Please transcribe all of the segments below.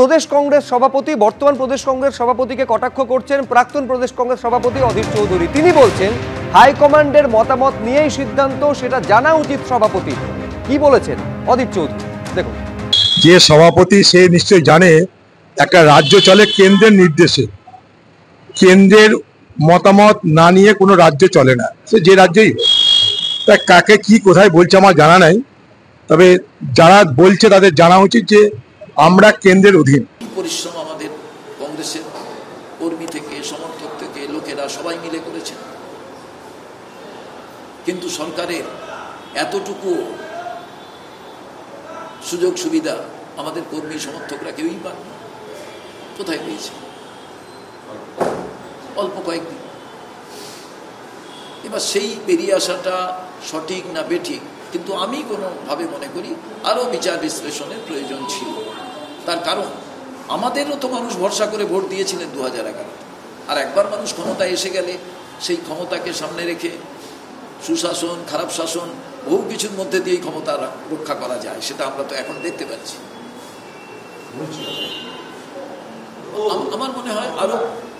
প্রদেশ কংগ্রেস সভাপতি, বর্তমান প্রদেশ কংগ্রেস সভাপতিকে কটাক্ষ করছেন প্রাক্তন প্রদেশ কংগ্রেস সভাপতি অধীর চৌধুরী। তিনি বলছেন হাইকমান্ডের মতামত নিয়েই সিদ্ধান্ত, সেটা জানা উচিত সভাপতি। কি বলেছেন অধীর চৌধুরী দেখুন। যে সভাপতি সে নিশ্চয়ই জানে একটা রাজ্য চলে কেন্দ্রের নির্দেশে, কেন্দ্রের মতামত না নিয়ে কোনো রাজ্য চলে না, সে যে রাজ্যেই হোক। তা কাকে কি কোথায় বলছে আমার জানা নাই, তবে যারা বলছে তাদের জানা উচিত যে আমরা কেন্দ্রের অধীন। পরিশ্রম আমাদের কংগ্রেসের কর্মী থেকে সমর্থক থেকে লোকেরা সবাই মিলে করেছে, কিন্তু সরকারের এতটুকু সুযোগ সুবিধা আমাদের কর্মী সমর্থকরা কেউই পান না। কোথায় পেয়েছে? অল্প কয়েকদিন। এবার সেই বেরিয়ে আসাটা সঠিক না বেঠিক, কিন্তু আমি কোনোভাবে মনে করি আরও বিচার বিশ্লেষণের প্রয়োজন ছিল। তার কারণ আমাদেরও তো মানুষ ভরসা করে ভোট দিয়েছিলেন 2011। আর একবার মানুষ ক্ষমতায় এসে গেলে সেই ক্ষমতাকে সামনে রেখে সুশাসন, খারাপ শাসন, বহু কিছুর মধ্যে দিয়েই ক্ষমতা রক্ষা করা যায়, সেটা আমরা তো এখন দেখতে পাচ্ছি। আমার মনে হয় আরো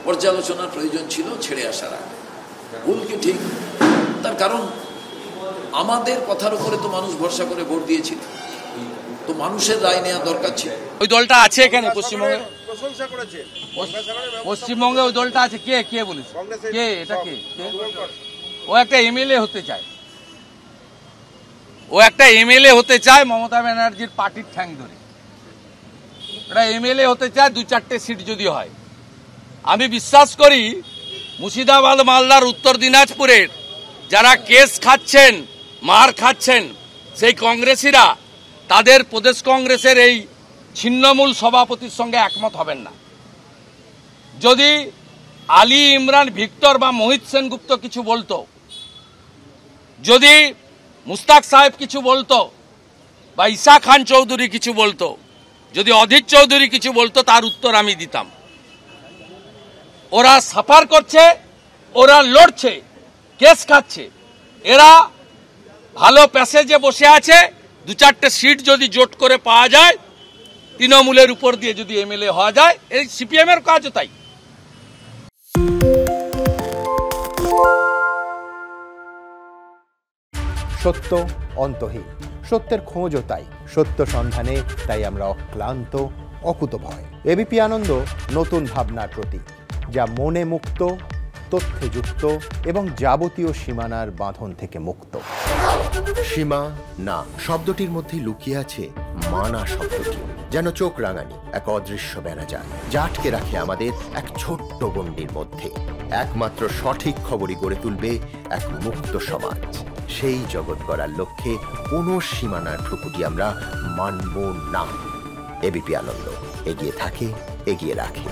পর্যালোচনার প্রয়োজন ছিল ছেড়ে আসার আগে। ভুল কি ঠিক? তার কারণ আমাদের কথার উপরে তো মানুষ ভরসা করে ভোট দিয়েছিল, তো মানুষের রায় নেওয়া দরকার ছিল। ওই দলটা আছে এখানে পশ্চিমবঙ্গে, পশ্চিমবঙ্গে ওই দলটা আছে। কে কে বলেছে? কে এটা? কে? ও একটা এমএলএ হতে চায়, ও একটা এমএলএ হতে চায় মমতা ব্যানার্জির পার্টির ঠ্যাং ধরে। এটা এমএলএ হতে চায় 2-4টে সিট যদি হয়। আমি বিশ্বাস করি মুর্শিদাবাদ, মালদার, উত্তর দিনাজপুরের যারা কেস খাচ্ছেন, মার খাচ্ছেন, সেই কংগ্রেসীরা তাদের প্রদেশ কংগ্রেসের এই ছিন্নমূল সভাপতির সঙ্গে একমত হবেন না। যদি আলী ইমরান ভিক্টর বা মোহিত সেনগুপ্ত কিছু বলতো, যদি মুস্তাক সাহেব কিছু বলতো, বা ঈশা খান চৌধুরী কিছু বলতো, যদি অধীর চৌধুরী কিছু বলতো, তার উত্তর আমি দিতাম। ওরা সাফার করছে, ওরা লড়ছে, কেস খাচ্ছে, এরা ভালো প্যাসেজে বসে আছে। 2-4টে সিট যদি জোট করে পাওয়া যায়, তৃণমূলের উপর দিয়ে যদি এমএলএ হওয়া যায়, এই সিপিএম এর কাজও তাই। সত্য অন্তহীন, সত্যের খোঁজও তাই, সত্য সন্ধানে তাই আমরা অক্লান্ত, অকুতভয়। এবিপি আনন্দ নতুন ভাবনার প্রতীক, যা মনে মুক্ত, তথ্যে যুক্ত এবং যাবতীয় সীমানার বাঁধন থেকে মুক্ত। সীমা না শব্দটির মধ্যে লুকিয়ে আছে মানা শব্দটি, যেন চোখ রাঙানি এক অদৃশ্য ব্যানাজার, যা আটকে রাখে আমাদের এক ছোট্ট গণ্ডির মধ্যে। একমাত্র সঠিক খবরই গড়ে তুলবে এক মুক্ত সমাজ। সেই জগৎ গড়ার লক্ষ্যে কোনো সীমানার ঠুকুটি আমরা মানব না। এবিপি আনন্দ এগিয়ে থাকে, এগিয়ে রাখে।